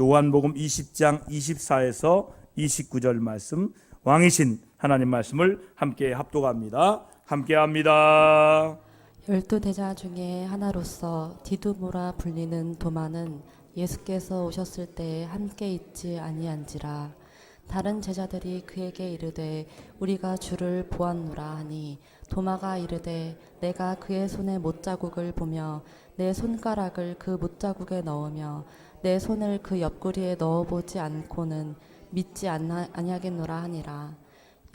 요한복음 20장 24에서 29절 말씀, 왕이신 하나님 말씀을 함께 합독합니다. 함께합니다. 12대자 중에 하나로서 디두모라 불리는 도마는 예수께서 오셨을 때 함께 있지 아니한지라. 다른 제자들이 그에게 이르되 우리가 주를 보았노라 하니 도마가 이르되 내가 그의 손에 못자국을 보며 내 손가락을 그 못자국에 넣으며 내 손을 그 옆구리에 넣어보지 않고는 믿지 아니하겠노라 하니라.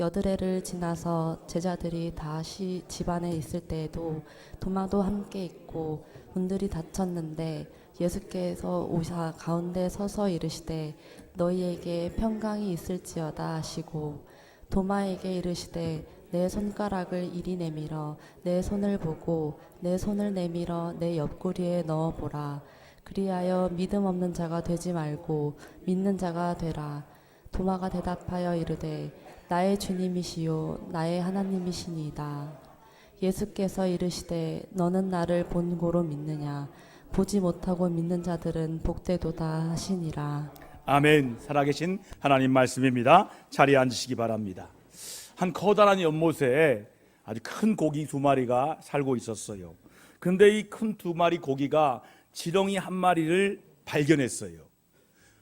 여드레를 지나서 제자들이 다시 집안에 있을 때에도 도마도 함께 있고 문들이 닫혔는데 예수께서 오사 가운데 서서 이르시되 너희에게 평강이 있을지어다 하시고 도마에게 이르시되 내 손가락을 이리 내밀어 내 손을 보고 내 손을 내밀어 내 옆구리에 넣어보라. 그리하여 믿음 없는 자가 되지 말고 믿는 자가 되라. 도마가 대답하여 이르되 나의 주님이시요 나의 하나님이시니이다. 예수께서 이르시되 너는 나를 본고로 믿느냐. 보지 못하고 믿는 자들은 복되도다 하시니라. 아멘. 살아계신 하나님 말씀입니다. 자리에 앉으시기 바랍니다. 한 커다란 연못에 아주 큰 고기 2마리가 살고 있었어요. 그런데 이 큰 2마리 고기가 지렁이 1마리를 발견했어요.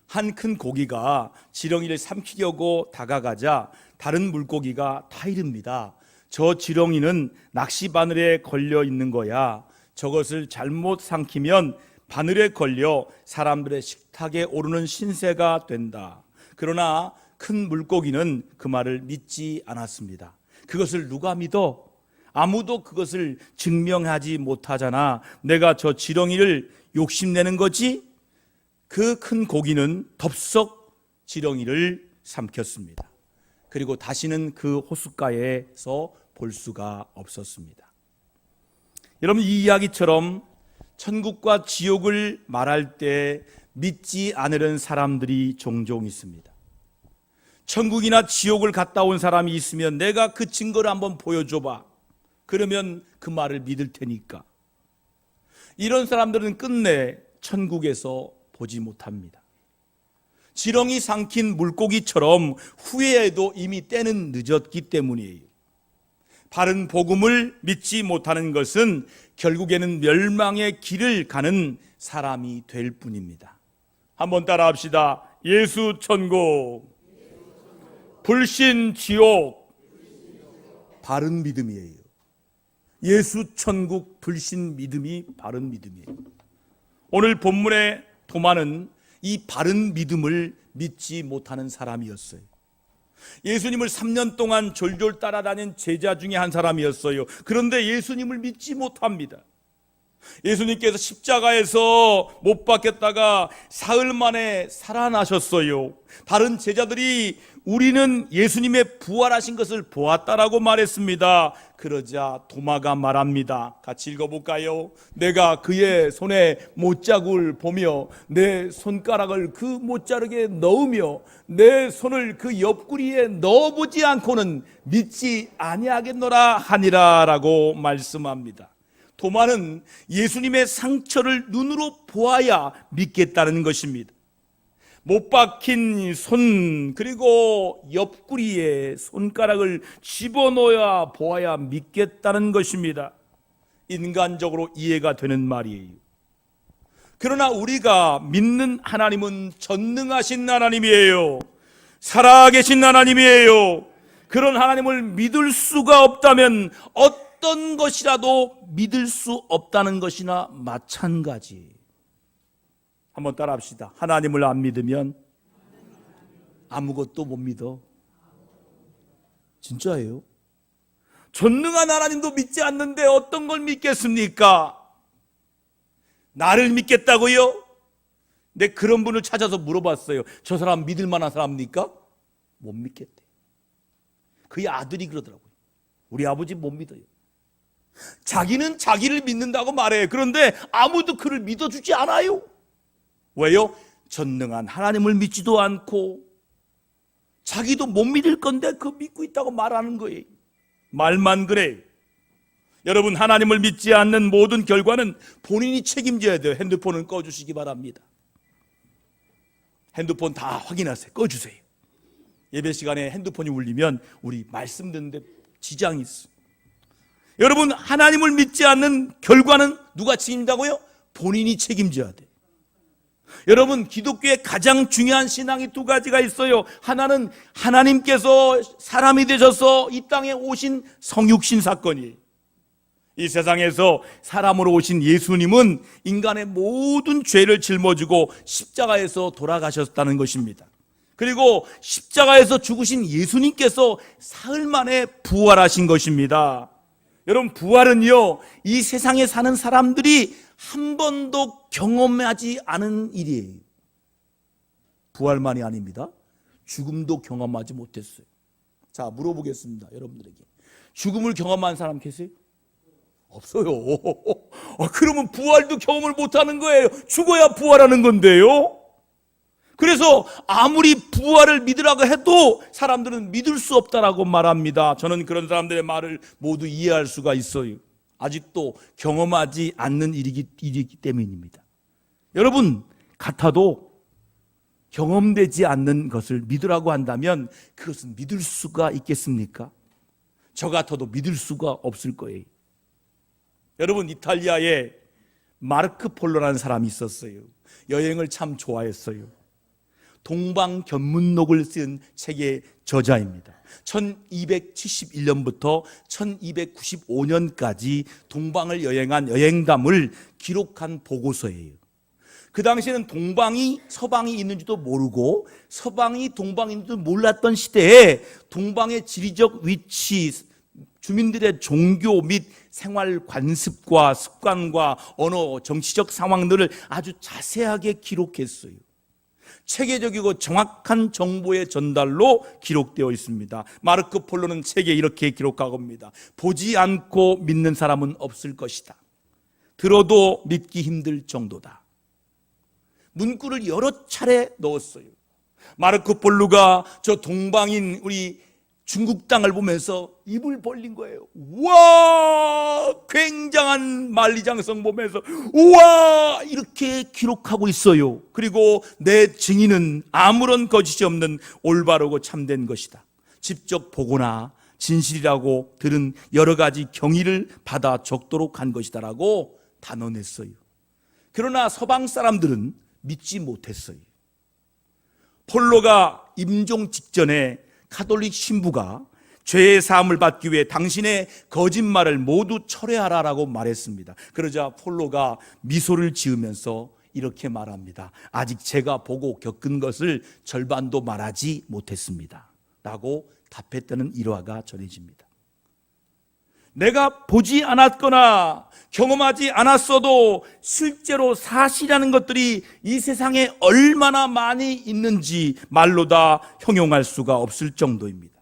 한 큰 고기가 지렁이를 삼키려고 다가가자 다른 물고기가 타이릅니다. 저 지렁이는 낚시 바늘에 걸려 있는 거야. 저것을 잘못 삼키면 바늘에 걸려 사람들의 식탁에 오르는 신세가 된다. 그러나 큰 물고기는 그 말을 믿지 않았습니다. 그것을 누가 믿어? 아무도 그것을 증명하지 못하잖아. 내가 저 지렁이를 욕심내는 거지? 그 큰 고기는 덥석 지렁이를 삼켰습니다. 그리고 다시는 그 호숫가에서 볼 수가 없었습니다. 여러분, 이 이야기처럼 천국과 지옥을 말할 때 믿지 않으려는 사람들이 종종 있습니다. 천국이나 지옥을 갔다 온 사람이 있으면 내가 그 증거를 한번 보여줘봐. 그러면 그 말을 믿을 테니까. 이런 사람들은 끝내 천국에서 보지 못합니다. 지렁이 삼킨 물고기처럼 후회해도 이미 때는 늦었기 때문이에요. 바른 복음을 믿지 못하는 것은 결국에는 멸망의 길을 가는 사람이 될 뿐입니다. 한번 따라 합시다. 예수 천국, 불신 지옥. 바른 믿음이에요. 예수 천국, 불신 믿음이 바른 믿음이에요. 오늘 본문의 도마는 이 바른 믿음을 믿지 못하는 사람이었어요. 예수님을 3년 동안 졸졸 따라다닌 제자 중에 한 사람이었어요. 그런데 예수님을 믿지 못합니다. 예수님께서 십자가에서 못 박혔다가 사흘 만에 살아나셨어요. 다른 제자들이 우리는 예수님의 부활하신 것을 보았다라고 말했습니다. 그러자 도마가 말합니다. 같이 읽어볼까요? 내가 그의 손에 못자국을 보며 내 손가락을 그 못자국에 넣으며 내 손을 그 옆구리에 넣어보지 않고는 믿지 아니하겠노라 하니라 라고 말씀합니다. 도마는 예수님의 상처를 눈으로 보아야 믿겠다는 것입니다. 못 박힌 손 그리고 옆구리에 손가락을 집어넣어야 보아야 믿겠다는 것입니다. 인간적으로 이해가 되는 말이에요. 그러나 우리가 믿는 하나님은 전능하신 하나님이에요. 살아계신 하나님이에요. 그런 하나님을 믿을 수가 없다면 어떤 것이라도 믿을 수 없다는 것이나 마찬가지. 한번 따라 합시다. 하나님을 안 믿으면 아무것도 못 믿어. 진짜예요. 전능한 하나님도 믿지 않는데 어떤 걸 믿겠습니까? 나를 믿겠다고요? 근데 그런 분을 찾아서 물어봤어요. 저 사람 믿을 만한 사람입니까? 못 믿겠대. 그의 아들이 그러더라고요. 우리 아버지 못 믿어요. 자기는 자기를 믿는다고 말해요. 그런데 아무도 그를 믿어주지 않아요. 왜요? 전능한 하나님을 믿지도 않고 자기도 못 믿을 건데 그 믿고 있다고 말하는 거예요. 말만 그래. 여러분, 하나님을 믿지 않는 모든 결과는 본인이 책임져야 돼요. 핸드폰을 꺼주시기 바랍니다. 핸드폰 다 확인하세요. 꺼주세요. 예배 시간에 핸드폰이 울리면 우리 말씀 듣는데 지장이 있어. 여러분, 하나님을 믿지 않는 결과는 누가 책임진다고요? 본인이 책임져야 돼. 여러분, 기독교의 가장 중요한 신앙이 두 가지가 있어요. 하나는 하나님께서 사람이 되셔서 이 땅에 오신 성육신 사건이에요. 이 세상에서 사람으로 오신 예수님은 인간의 모든 죄를 짊어지고 십자가에서 돌아가셨다는 것입니다. 그리고 십자가에서 죽으신 예수님께서 사흘 만에 부활하신 것입니다. 여러분, 부활은요, 이 세상에 사는 사람들이 한 번도 경험하지 않은 일이에요. 부활만이 아닙니다. 죽음도 경험하지 못했어요. 자, 물어보겠습니다. 여러분들에게. 죽음을 경험한 사람 계세요? 없어요. 그러면 부활도 경험을 못하는 거예요. 죽어야 부활하는 건데요. 그래서 아무리 부활을 믿으라고 해도 사람들은 믿을 수 없다라고 말합니다. 저는 그런 사람들의 말을 모두 이해할 수가 있어요. 아직도 경험하지 않는 일이기 때문입니다. 여러분, 같아도 경험되지 않는 것을 믿으라고 한다면 그것은 믿을 수가 있겠습니까? 저 같아도 믿을 수가 없을 거예요. 여러분, 이탈리아에 마르코 폴로라는 사람이 있었어요. 여행을 참 좋아했어요. 동방견문록을 쓴 책의 저자입니다. 1271년부터 1295년까지 동방을 여행한 여행담을 기록한 보고서예요. 그 당시에는 동방이 서방이 있는지도 모르고 서방이 동방이 있는지도 몰랐던 시대에 동방의 지리적 위치, 주민들의 종교 및 생활 관습과 습관과 언어, 정치적 상황들을 아주 자세하게 기록했어요. 체계적이고 정확한 정보의 전달로 기록되어 있습니다. 마르코 폴로는 책에 이렇게 기록하고 있습니다. 보지 않고 믿는 사람은 없을 것이다. 들어도 믿기 힘들 정도다. 문구를 여러 차례 넣었어요. 마르코 폴로가 저 동방인 우리 중국 땅을 보면서 입을 벌린 거예요. 와, 굉장한 만리장성 보면서 와, 이렇게 기록하고 있어요. 그리고 내 증인은 아무런 거짓이 없는 올바르고 참된 것이다. 직접 보거나 진실이라고 들은 여러 가지 경의를 받아 적도록 한 것이다라고 단언했어요. 그러나 서방 사람들은 믿지 못했어요. 폴로가 임종 직전에 가톨릭 신부가 죄의 사함을 받기 위해 당신의 거짓말을 모두 철회하라라고 말했습니다. 그러자 폴로가 미소를 지으면서 이렇게 말합니다. 아직 제가 보고 겪은 것을 절반도 말하지 못했습니다. 라고 답했다는 일화가 전해집니다. 내가 보지 않았거나 경험하지 않았어도 실제로 사실이라는 것들이 이 세상에 얼마나 많이 있는지 말로 다 형용할 수가 없을 정도입니다.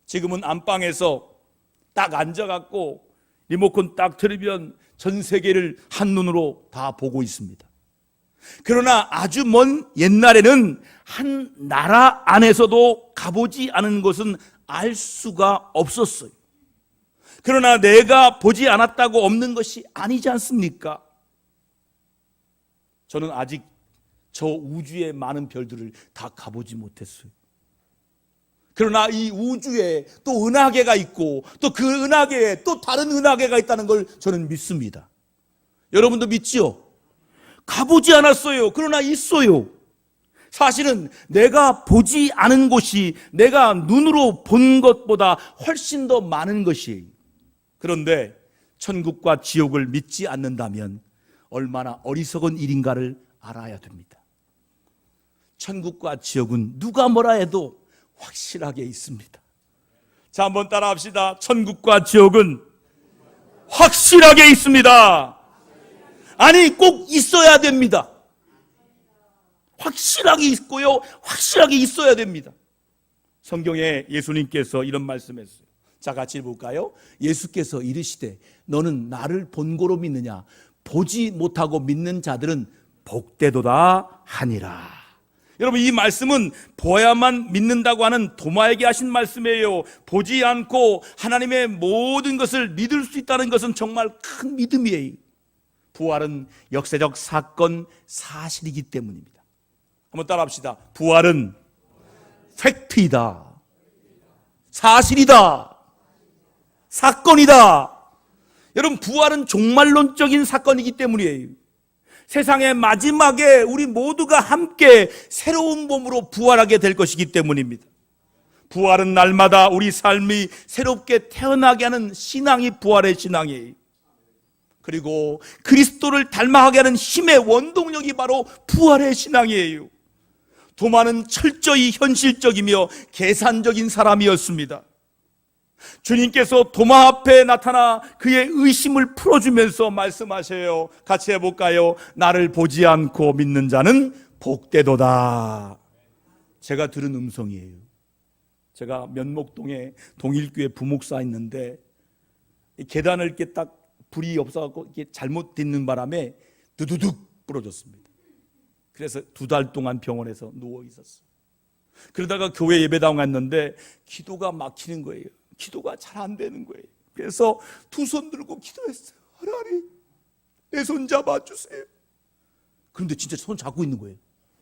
지금은 안방에서 딱 앉아갖고 리모컨 딱 틀으면 전 세계를 한눈으로 다 보고 있습니다. 그러나 아주 먼 옛날에는 한 나라 안에서도 가보지 않은 것은 알 수가 없었어요. 그러나 내가 보지 않았다고 없는 것이 아니지 않습니까? 저는 아직 저 우주의 많은 별들을 다 가보지 못했어요. 그러나 이 우주에 또 은하계가 있고 또 그 은하계에 또 다른 은하계가 있다는 걸 저는 믿습니다. 여러분도 믿지요? 가보지 않았어요. 그러나 있어요. 사실은 내가 보지 않은 곳이 내가 눈으로 본 것보다 훨씬 더 많은 것이에요. 그런데 천국과 지옥을 믿지 않는다면 얼마나 어리석은 일인가를 알아야 됩니다. 천국과 지옥은 누가 뭐라 해도 확실하게 있습니다. 자, 한번 따라합시다. 천국과 지옥은 확실하게 있습니다. 아니, 꼭 있어야 됩니다. 확실하게 있고요, 확실하게 있어야 됩니다. 성경에 예수님께서 이런 말씀했어요. 자, 같이 볼까요? 예수께서 이르시되 너는 나를 본고로 믿느냐? 보지 못하고 믿는 자들은 복되도다 하니라. 여러분, 이 말씀은 보아야만 믿는다고 하는 도마에게 하신 말씀이에요. 보지 않고 하나님의 모든 것을 믿을 수 있다는 것은 정말 큰 믿음이에요. 부활은 역사적 사건, 사실이기 때문입니다. 한번 따라합시다. 부활은 팩트이다. 사실이다. 사건이다. 여러분, 부활은 종말론적인 사건이기 때문이에요. 세상의 마지막에 우리 모두가 함께 새로운 몸으로 부활하게 될 것이기 때문입니다. 부활은 날마다 우리 삶이 새롭게 태어나게 하는 신앙이 부활의 신앙이에요. 그리고 그리스도를 닮아가게 하는 힘의 원동력이 바로 부활의 신앙이에요. 도마는 철저히 현실적이며 계산적인 사람이었습니다. 주님께서 도마 앞에 나타나 그의 의심을 풀어주면서 말씀하셔요. 같이 해볼까요? 나를 보지 않고 믿는 자는 복되도다. 제가 들은 음성이에요. 제가 면목동에 동일교회 부목사 있는데 계단을 이렇게 딱 불이 없어갖고 이게 잘못 딛는 바람에 두두둑 부러졌습니다. 그래서 2달 동안 병원에서 누워 있었어요. 그러다가 교회 예배당 갔는데 기도가 막히는 거예요. 기도가 잘 안 되는 거예요. 그래서 2 손 들고 기도했어요. 하나님, 내 손 잡아주세요. 그런데 진짜 손 잡고 있는 거예요.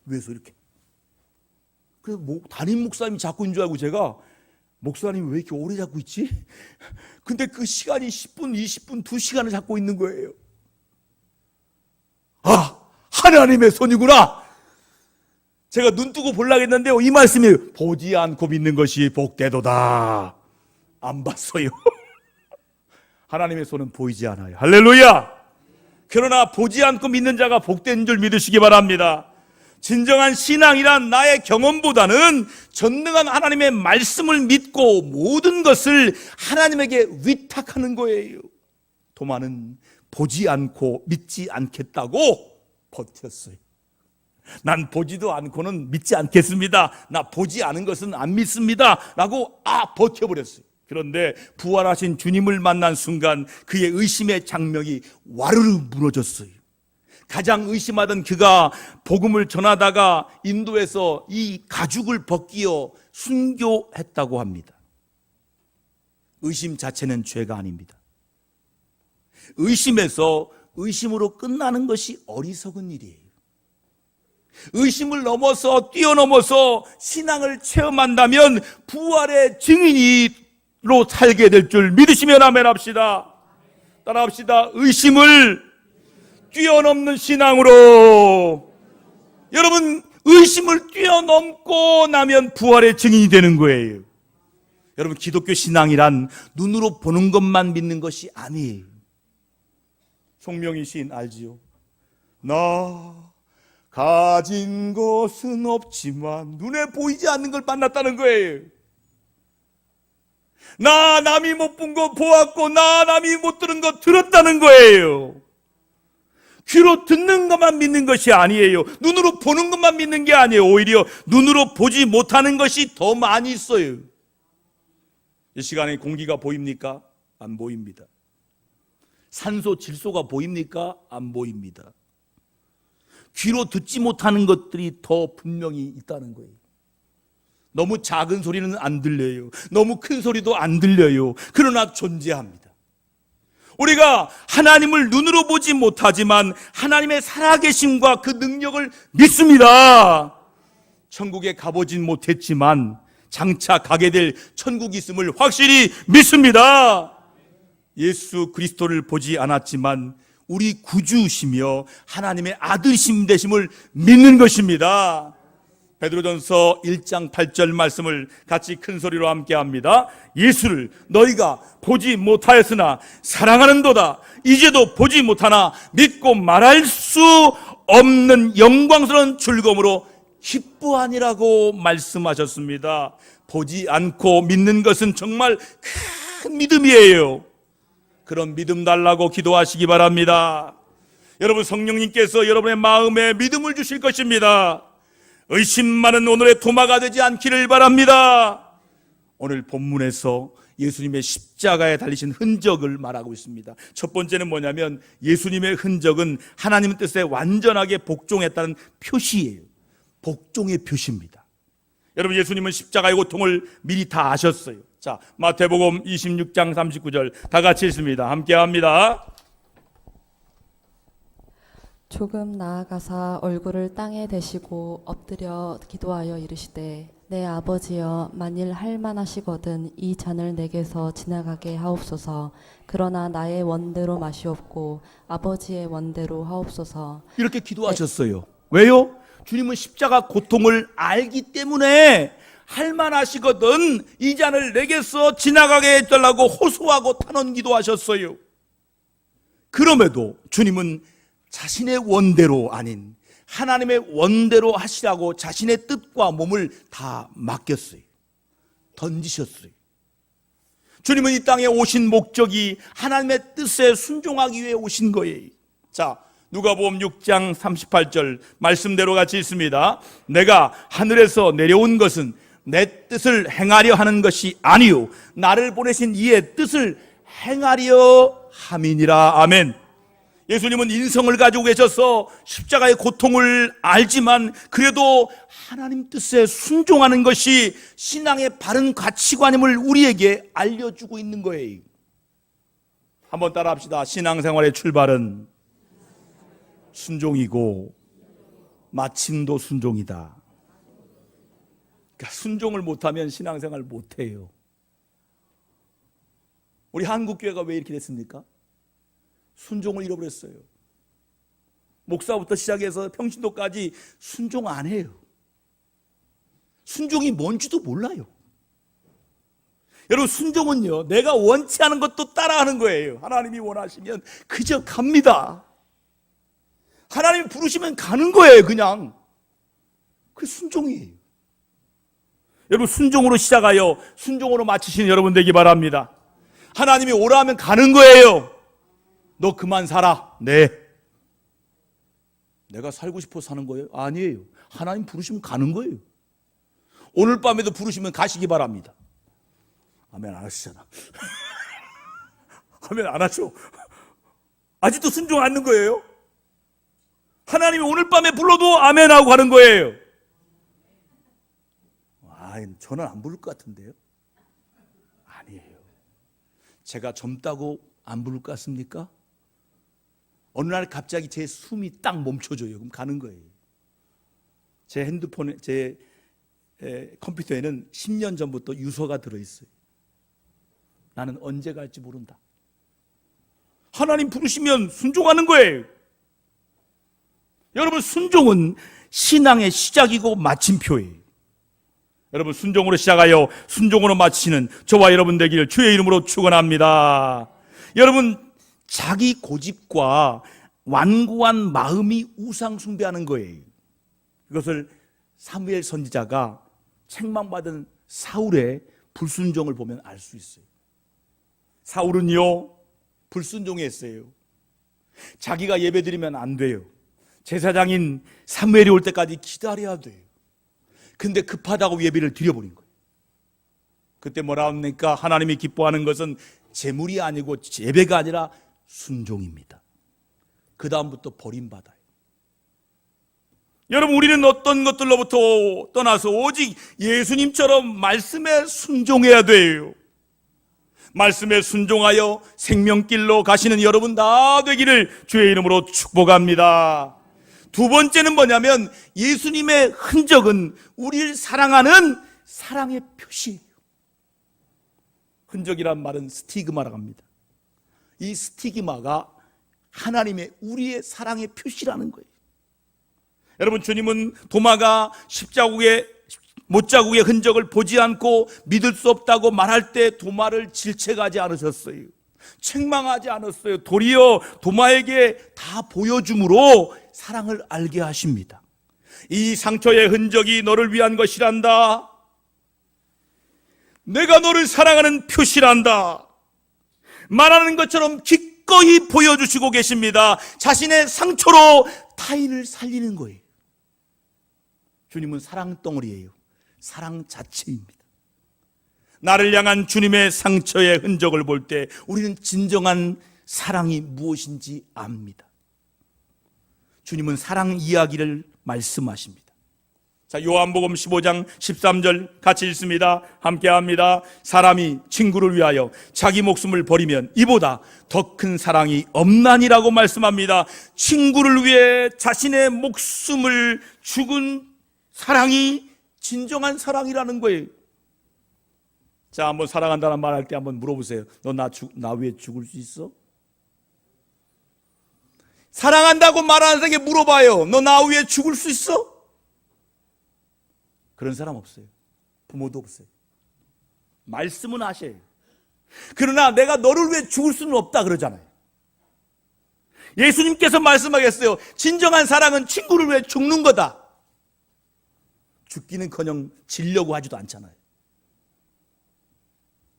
위에서 이렇게. 그래서 담임 목사님이 잡고 있는 줄 알고 제가, 목사님이 왜 이렇게 오래 잡고 있지? 근데 그 시간이 10분, 20분, 2시간을 잡고 있는 거예요. 아, 하나님의 손이구나. 제가 눈 뜨고 보려고 했는데요, 이 말씀이 보지 않고 믿는 것이 복되도다. 안 봤어요. 하나님의 손은 보이지 않아요. 할렐루야. 그러나 보지 않고 믿는 자가 복된 줄 믿으시기 바랍니다. 진정한 신앙이란 나의 경험보다는 전능한 하나님의 말씀을 믿고 모든 것을 하나님에게 위탁하는 거예요. 도마는 보지 않고 믿지 않겠다고 버텼어요. 난 보지도 않고는 믿지 않겠습니다. 나 보지 않은 것은 안 믿습니다. 라고 버텨버렸어요. 그런데 부활하신 주님을 만난 순간 그의 의심의 장벽이 와르르 무너졌어요. 가장 의심하던 그가 복음을 전하다가 인도에서 이 가죽을 벗기어 순교했다고 합니다. 의심 자체는 죄가 아닙니다. 의심에서 의심으로 끝나는 것이 어리석은 일이에요. 의심을 뛰어넘어서 신앙을 체험한다면 부활의 증인으로 살게 될 줄 믿으시면 아멘 합시다. 따라합시다. 의심을 뛰어넘는 신앙으로. 여러분, 의심을 뛰어넘고 나면 부활의 증인이 되는 거예요. 여러분, 기독교 신앙이란 눈으로 보는 것만 믿는 것이 아니에요. 송명희 시인 알지요? 나 가진 것은 없지만 눈에 보이지 않는 걸 만났다는 거예요. 나 남이 못 본 거 보았고 나 남이 못 들은 거 들었다는 거예요. 귀로 듣는 것만 믿는 것이 아니에요. 눈으로 보는 것만 믿는 게 아니에요. 오히려 눈으로 보지 못하는 것이 더 많이 있어요. 이 시간에 공기가 보입니까? 안 보입니다. 산소 질소가 보입니까? 안 보입니다. 귀로 듣지 못하는 것들이 더 분명히 있다는 거예요. 너무 작은 소리는 안 들려요. 너무 큰 소리도 안 들려요. 그러나 존재합니다. 우리가 하나님을 눈으로 보지 못하지만 하나님의 살아계심과 그 능력을 믿습니다. 천국에 가보진 못했지만 장차 가게 될 천국이 있음을 확실히 믿습니다. 예수 그리스도를 보지 않았지만 우리 구주시며 하나님의 아들심 되심을 믿는 것입니다. 베드로전서 1장 8절 말씀을 같이 큰 소리로 함께 합니다. 예수를 너희가 보지 못하였으나 사랑하는도다. 이제도 보지 못하나 믿고 말할 수 없는 영광스러운 즐거움으로 기뻐하니라고 말씀하셨습니다. 보지 않고 믿는 것은 정말 큰 믿음이에요. 그런 믿음 달라고 기도하시기 바랍니다. 여러분, 성령님께서 여러분의 마음에 믿음을 주실 것입니다. 의심 많은 오늘의 도마가 되지 않기를 바랍니다. 오늘 본문에서 예수님의 십자가에 달리신 흔적을 말하고 있습니다. 첫 번째는 뭐냐면 예수님의 흔적은 하나님의 뜻에 완전하게 복종했다는 표시예요. 복종의 표시입니다. 여러분, 예수님은 십자가의 고통을 미리 다 아셨어요. 자, 마태복음 26장 39절 다 같이 읽습니다. 함께 합니다. 조금 나아가사 얼굴을 땅에 대시고 엎드려 기도하여 이르시되 내 아버지여 만일 할 만하시거든 이 잔을 내게서 지나가게 하옵소서. 그러나 나의 원대로 마시옵고 아버지의 원대로 하옵소서. 이렇게 기도하셨어요. 왜요? 주님은 십자가 고통을 알기 때문에 할만하시거든 이 잔을 내게서 지나가게 해달라고 호소하고 탄원 기도하셨어요. 그럼에도 주님은 자신의 원대로 아닌 하나님의 원대로 하시라고 자신의 뜻과 몸을 다 맡겼어요. 던지셨어요. 주님은 이 땅에 오신 목적이 하나님의 뜻에 순종하기 위해 오신 거예요. 자, 누가복음 6장 38절 말씀대로 같이 읽습니다. 내가 하늘에서 내려온 것은 내 뜻을 행하려 하는 것이 아니요 나를 보내신 이의 뜻을 행하려 함이니라. 아멘. 예수님은 인성을 가지고 계셔서 십자가의 고통을 알지만 그래도 하나님 뜻에 순종하는 것이 신앙의 바른 가치관임을 우리에게 알려주고 있는 거예요. 한번 따라합시다. 신앙생활의 출발은 순종이고 마침도 순종이다. 그러니까 순종을 못하면 신앙생활 못해요. 우리 한국교회가 왜 이렇게 됐습니까? 순종을 잃어버렸어요. 목사부터 시작해서 평신도까지 순종 안 해요. 순종이 뭔지도 몰라요. 여러분, 순종은요, 내가 원치 않은 것도 따라하는 거예요. 하나님이 원하시면 그저 갑니다. 하나님이 부르시면 가는 거예요. 그냥 그 순종이에요. 여러분, 순종으로 시작하여 순종으로 마치시는 여러분 되기 바랍니다. 하나님이 오라 하면 가는 거예요. 너 그만 살아. 네. 내가 살고 싶어서 사는 거예요? 아니에요. 하나님 부르시면 가는 거예요. 오늘 밤에도 부르시면 가시기 바랍니다. 아멘 안 하시잖아. 아멘 안 하죠. 아직도 순종 안 하는 거예요? 하나님이 오늘 밤에 불러도 아멘하고 가는 거예요. 저는 안 부를 것 같은데요? 아니에요. 제가 젊다고 안 부를 것 같습니까? 어느 날 갑자기 제 숨이 딱 멈춰져요. 그럼 가는 거예요. 제 핸드폰에, 제 컴퓨터에는 10년 전부터 유서가 들어있어요. 나는 언제 갈지 모른다. 하나님 부르시면 순종하는 거예요. 여러분, 순종은 신앙의 시작이고 마침표예요. 여러분, 순종으로 시작하여 순종으로 마치는 저와 여러분 되기를 주의 이름으로 축원합니다. 여러분, 자기 고집과 완고한 마음이 우상 숭배하는 거예요. 이것을 사무엘 선지자가 책망받은 사울의 불순종을 보면 알 수 있어요. 사울은요, 불순종했어요. 자기가 예배드리면 안 돼요. 제사장인 사무엘이 올 때까지 기다려야 돼요. 근데 급하다고 예배를 드려버린 거예요. 그때 뭐라 합니까? 하나님이 기뻐하는 것은 제물이 아니고 예배가 아니라 순종입니다. 그 다음부터 버림받아요. 여러분, 우리는 어떤 것들로부터 떠나서 오직 예수님처럼 말씀에 순종해야 돼요. 말씀에 순종하여 생명길로 가시는 여러분 다 되기를 주의 이름으로 축복합니다. 두 번째는 뭐냐면 예수님의 흔적은 우리를 사랑하는 사랑의 표시예요. 흔적이란 말은 스티그마라고 합니다. 이 스티그마가 하나님의 우리의 사랑의 표시라는 거예요. 여러분, 주님은 도마가 못자국의 흔적을 보지 않고 믿을 수 없다고 말할 때 도마를 질책하지 않으셨어요. 책망하지 않았어요. 도리어 도마에게 다 보여줌으로 사랑을 알게 하십니다. 이 상처의 흔적이 너를 위한 것이란다. 내가 너를 사랑하는 표시란다. 말하는 것처럼 기꺼이 보여주시고 계십니다. 자신의 상처로 타인을 살리는 거예요. 주님은 사랑덩어리예요. 사랑 자체입니다. 나를 향한 주님의 상처의 흔적을 볼 때 우리는 진정한 사랑이 무엇인지 압니다. 주님은 사랑 이야기를 말씀하십니다. 자, 요한복음 15장 13절 같이 읽습니다. 함께 합니다. 사람이 친구를 위하여 자기 목숨을 버리면 이보다 더 큰 사랑이 없나니라고 말씀합니다. 친구를 위해 자신의 목숨을 죽은 사랑이 진정한 사랑이라는 거예요. 자, 한번 사랑한다는 말할 때 한번 물어보세요. 너 나 위해 죽을 수 있어? 사랑한다고 말하는 사람에게 물어봐요. 너 나 위해 죽을 수 있어? 그런 사람 없어요. 부모도 없어요. 말씀은 하셔요. 그러나 내가 너를 위해 죽을 수는 없다 그러잖아요. 예수님께서 말씀하겠어요. 진정한 사랑은 친구를 위해 죽는 거다. 죽기는커녕 지려고 하지도 않잖아요.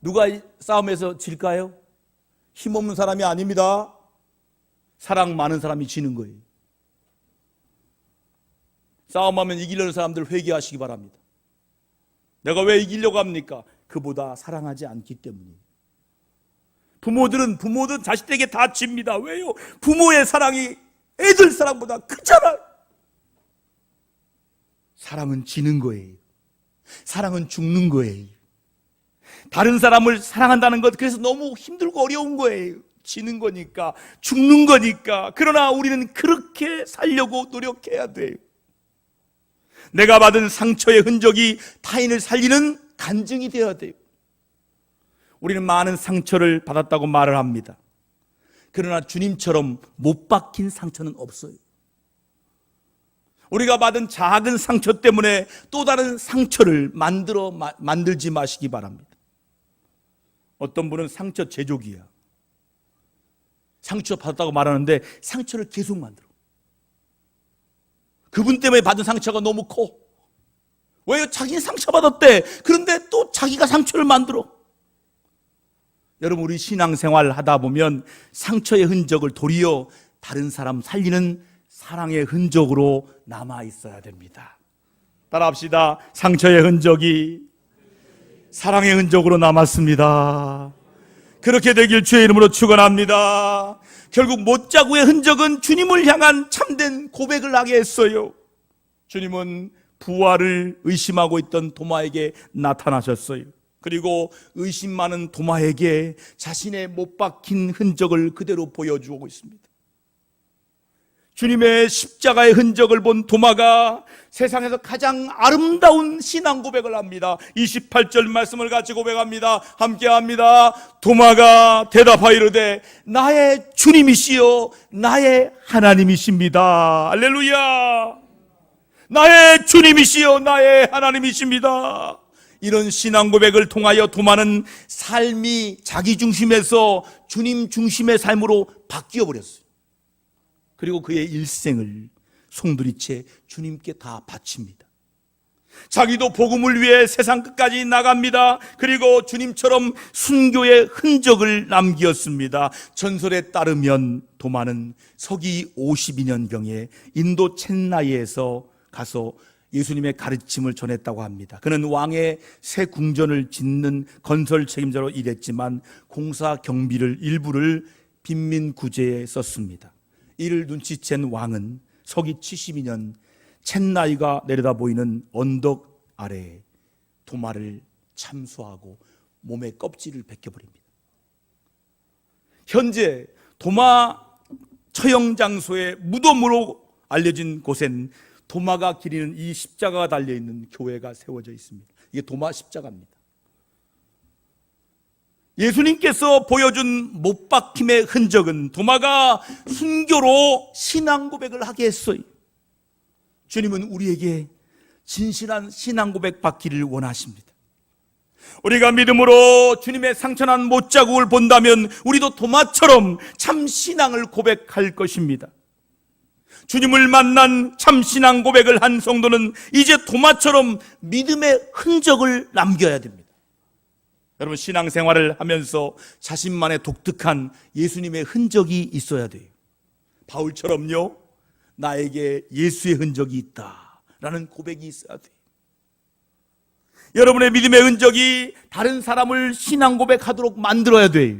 누가 싸움에서 질까요? 힘없는 사람이 아닙니다. 사랑 많은 사람이 지는 거예요. 싸움하면 이기려는 사람들 회개하시기 바랍니다. 내가 왜 이기려고 합니까? 그보다 사랑하지 않기 때문이에요. 부모들은 자식들에게 다 집니다. 왜요? 부모의 사랑이 애들 사랑보다 크잖아요. 사랑은 지는 거예요. 사랑은 죽는 거예요. 다른 사람을 사랑한다는 것, 그래서 너무 힘들고 어려운 거예요. 지는 거니까, 죽는 거니까. 그러나 우리는 그렇게 살려고 노력해야 돼요. 내가 받은 상처의 흔적이 타인을 살리는 간증이 되어야 돼요. 우리는 많은 상처를 받았다고 말을 합니다. 그러나 주님처럼 못 박힌 상처는 없어요. 우리가 받은 작은 상처 때문에 또 다른 상처를 만들지 마시기 바랍니다. 어떤 분은 상처 제조기야. 상처 받았다고 말하는데 상처를 계속 만들어. 그분 때문에 받은 상처가 너무 커. 왜요? 자기는 상처받았대. 그런데 또 자기가 상처를 만들어. 여러분, 우리 신앙생활 하다 보면 상처의 흔적을 도리어 다른 사람 살리는 사랑의 흔적으로 남아 있어야 됩니다. 따라합시다. 상처의 흔적이 사랑의 흔적으로 남았습니다. 그렇게 되길 주의 이름으로 축원합니다. 결국 못자국의 흔적은 주님을 향한 참된 고백을 하게 했어요. 주님은 부활을 의심하고 있던 도마에게 나타나셨어요. 그리고 의심 많은 도마에게 자신의 못 박힌 흔적을 그대로 보여주고 있습니다. 주님의 십자가의 흔적을 본 도마가 세상에서 가장 아름다운 신앙 고백을 합니다. 28절 말씀을 같이 고백합니다. 함께합니다. 도마가 대답하이르되 나의 주님이시여 나의 하나님이십니다. 할렐루야. 나의 주님이시여 나의 하나님이십니다. 이런 신앙 고백을 통하여 도마는 삶이 자기 중심에서 주님 중심의 삶으로 바뀌어 버렸어요. 그리고 그의 일생을 송두리째 주님께 다 바칩니다. 자기도 복음을 위해 세상 끝까지 나갑니다. 그리고 주님처럼 순교의 흔적을 남겼습니다. 전설에 따르면 도마는 서기 52년경에 인도 첸나이에서 가서 예수님의 가르침을 전했다고 합니다. 그는 왕의 새 궁전을 짓는 건설 책임자로 일했지만 공사 경비를 일부를 빈민 구제에 썼습니다. 이를 눈치챈 왕은 서기 72년 첸나이가 내려다 보이는 언덕 아래에 도마를 참수하고 몸의 껍질을 벗겨버립니다. 현재 도마 처형 장소의 무덤으로 알려진 곳엔 도마가 기리는 이 십자가가 달려있는 교회가 세워져 있습니다. 이게 도마 십자가입니다. 예수님께서 보여준 못 박힘의 흔적은 도마가 순교로 신앙 고백을 하게 했어요. 주님은 우리에게 진실한 신앙 고백 받기를 원하십니다. 우리가 믿음으로 주님의 상처난 못자국을 본다면 우리도 도마처럼 참 신앙을 고백할 것입니다. 주님을 만난 참 신앙 고백을 한 성도는 이제 도마처럼 믿음의 흔적을 남겨야 됩니다. 여러분, 신앙생활을 하면서 자신만의 독특한 예수님의 흔적이 있어야 돼요. 바울처럼요, 나에게 예수의 흔적이 있다라는 고백이 있어야 돼요. 여러분의 믿음의 흔적이 다른 사람을 신앙 고백하도록 만들어야 돼요.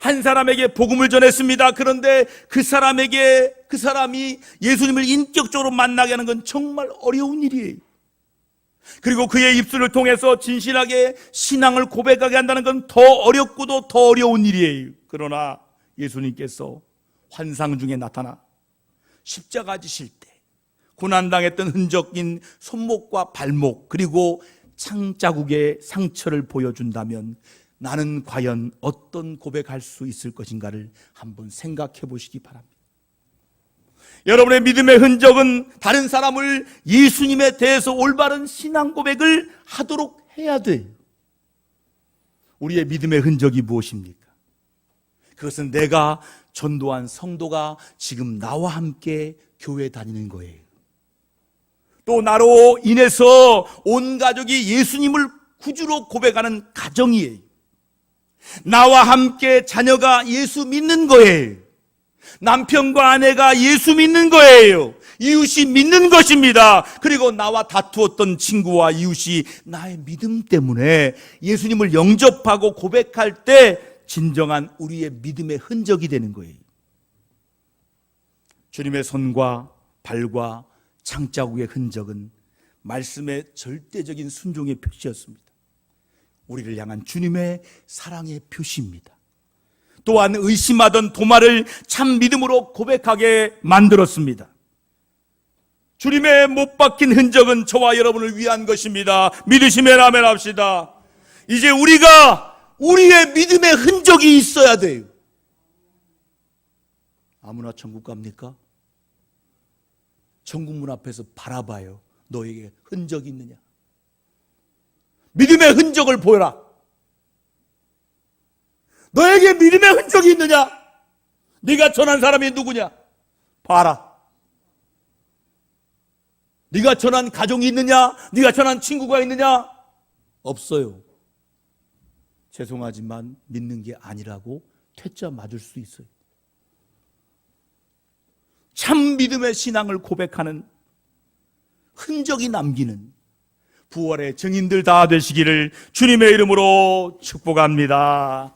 한 사람에게 복음을 전했습니다. 그런데 그 사람에게 그 사람이 예수님을 인격적으로 만나게 하는 건 정말 어려운 일이에요. 그리고 그의 입술을 통해서 진실하게 신앙을 고백하게 한다는 건 더 어렵고도 더 어려운 일이에요. 그러나 예수님께서 환상 중에 나타나 십자가 지실 때 고난당했던 흔적인 손목과 발목 그리고 창자국의 상처를 보여준다면 나는 과연 어떤 고백할 수 있을 것인가를 한번 생각해 보시기 바랍니다. 여러분의 믿음의 흔적은 다른 사람을 예수님에 대해서 올바른 신앙 고백을 하도록 해야 돼요. 우리의 믿음의 흔적이 무엇입니까? 그것은 내가 전도한 성도가 지금 나와 함께 교회 다니는 거예요. 또 나로 인해서 온 가족이 예수님을 구주로 고백하는 가정이에요. 나와 함께 자녀가 예수 믿는 거예요. 남편과 아내가 예수 믿는 거예요. 이웃이 믿는 것입니다. 그리고 나와 다투었던 친구와 이웃이 나의 믿음 때문에 예수님을 영접하고 고백할 때 진정한 우리의 믿음의 흔적이 되는 거예요. 주님의 손과 발과 창자국의 흔적은 말씀의 절대적인 순종의 표시였습니다. 우리를 향한 주님의 사랑의 표시입니다. 또한 의심하던 도마를 참 믿음으로 고백하게 만들었습니다. 주님의 못 박힌 흔적은 저와 여러분을 위한 것입니다. 믿으시면 아멘 합시다. 이제 우리가 우리의 믿음의 흔적이 있어야 돼요. 아무나 천국 갑니까? 천국 문 앞에서 바라봐요. 너에게 흔적이 있느냐? 믿음의 흔적을 보여라. 너에게 믿음의 흔적이 있느냐? 네가 전한 사람이 누구냐? 봐라. 네가 전한 가정이 있느냐? 네가 전한 친구가 있느냐? 없어요. 죄송하지만 믿는 게 아니라고 퇴짜 맞을 수 있어요. 참 믿음의 신앙을 고백하는 흔적이 남기는 부활의 증인들 다 되시기를 주님의 이름으로 축복합니다.